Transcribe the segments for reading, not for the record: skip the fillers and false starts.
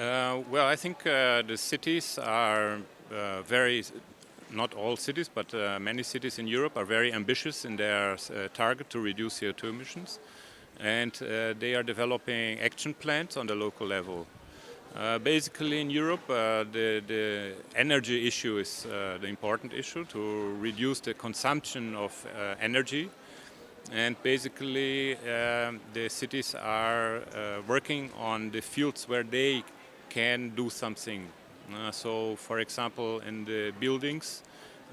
Well, I think the cities are not all cities, but many cities in Europe are very ambitious in their target to reduce CO2 emissions. And they are developing action plans on the local level. Basically, in Europe, the energy issue is the important issue to reduce the consumption of energy. And basically, the cities are working on the fields where they can do something. So, for example, in the buildings,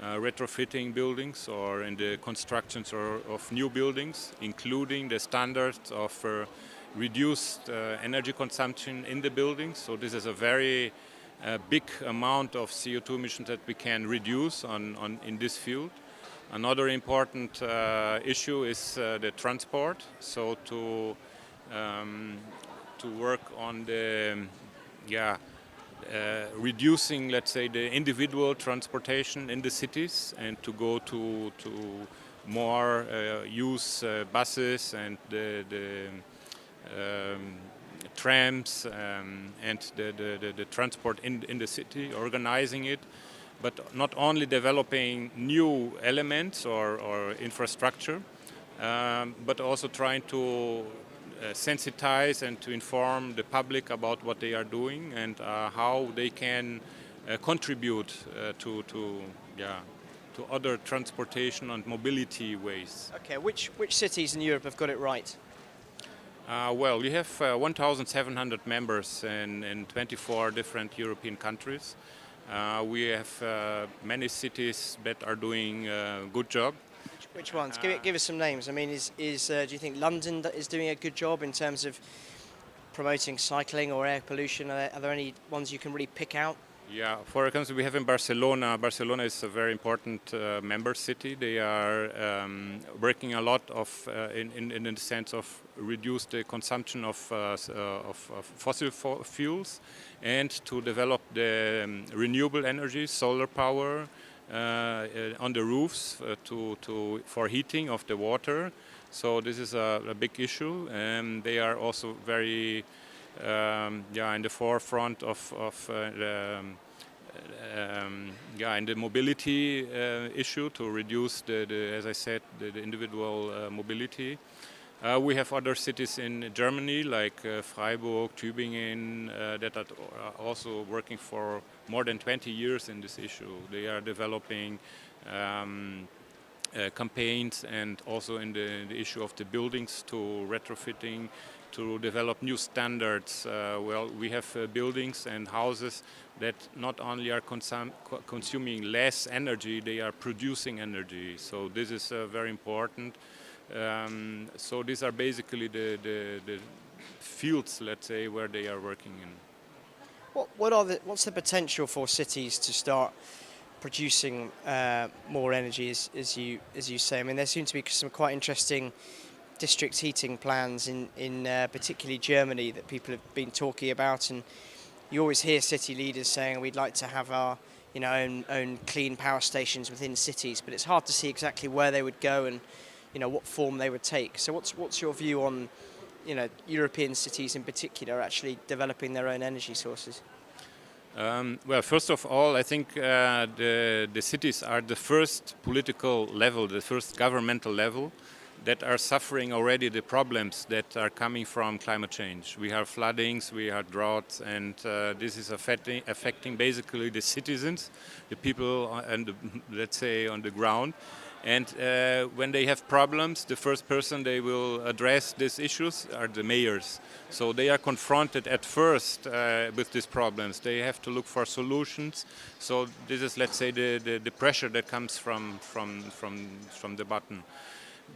retrofitting buildings, or in the constructions of new buildings, including the standards of reduced energy consumption in the buildings. So this is a very big amount of CO2 emissions that we can reduce in this field. Another important issue is the transport. So to work on the reducing, let's say, the individual transportation in the cities, and to go to more use buses and the trams and the transport in the city, organizing it, but not only developing new elements or infrastructure, but also trying to sensitize and to inform the public about what they are doing and how they can contribute to other transportation and mobility ways. Okay, which cities in Europe have got it right? Well, we have 1,700 members in 24 different European countries. We have many cities that are doing a good job. Which ones? Give us some names. I mean, do you think London is doing a good job in terms of promoting cycling or air pollution? Are there any ones you can really pick out? Yeah, for example, we have in Barcelona. Barcelona is a very important member city. They are working a lot in the sense of reduce the consumption of fossil fuels, and to develop the renewable energy, solar power on the roofs for heating of the water. So this is a big issue, and they are also very in the forefront of in the mobility issue, to reduce as I said, the individual mobility. We have other cities in Germany like Freiburg, Tübingen that are also working for more than 20 years in this issue. They are developing campaigns, and also in the issue of the buildings, to retrofitting, to develop new standards. Well, we have buildings and houses that not only are consuming less energy, they are producing energy. So this is very important. So these are basically the fields, let's say, where they are working in. What's the potential for cities to start producing more energy, as you say? I mean, there seem to be some quite interesting district heating plans in particularly Germany that people have been talking about, and you always hear city leaders saying we'd like to have our own clean power stations within cities, but it's hard to see exactly where they would go and what form they would take. So what's your view on European cities in particular actually developing their own energy sources? Well, first of all, I think the cities are the first political level, the first governmental level that are suffering already the problems that are coming from climate change. We have floodings, we have droughts, and this is affecting basically the citizens, the people, let's say, on the ground. And when they have problems, the first person they will address these issues are the mayors. So they are confronted at first with these problems. They have to look for solutions. So this is, let's say, the pressure that comes from the bottom.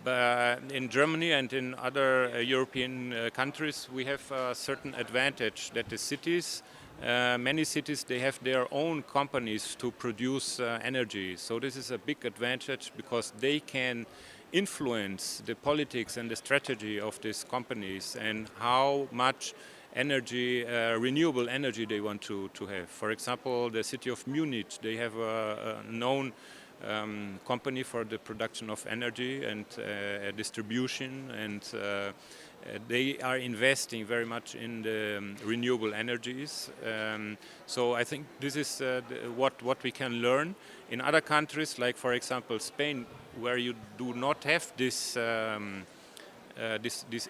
But in Germany and in other European countries, we have a certain advantage that the cities, many cities, they have their own companies to produce energy. So this is a big advantage, because they can influence the politics and the strategy of these companies and how much energy, renewable energy they want to have. For example, the city of Munich, they have a known company for the production of energy and distribution, and they are investing very much in the renewable energies. So I think this is what we can learn. In other countries, like for example Spain, where you do not have this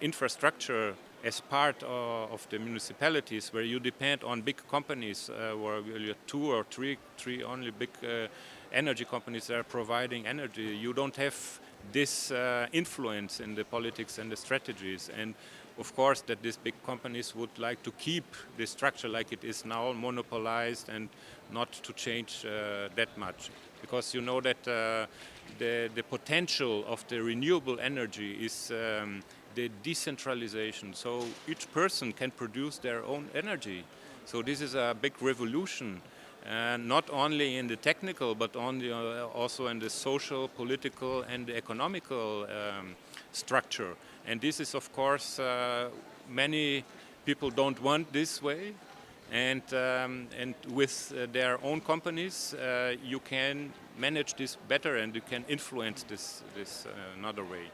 infrastructure as part of the municipalities, where you depend on big companies, where you have two or three only big energy companies that are providing energy. You don't have this influence in the politics and the strategies. And of course that these big companies would like to keep the structure like it is now, monopolized, and not to change that much. Because you know that the potential of the renewable energy is the decentralization. So each person can produce their own energy. So this is a big revolution, not only in the technical, but also in the social, political, and the economical structure. And this is, of course, many people don't want this way. And with their own companies, you can manage this better, and you can influence this another way.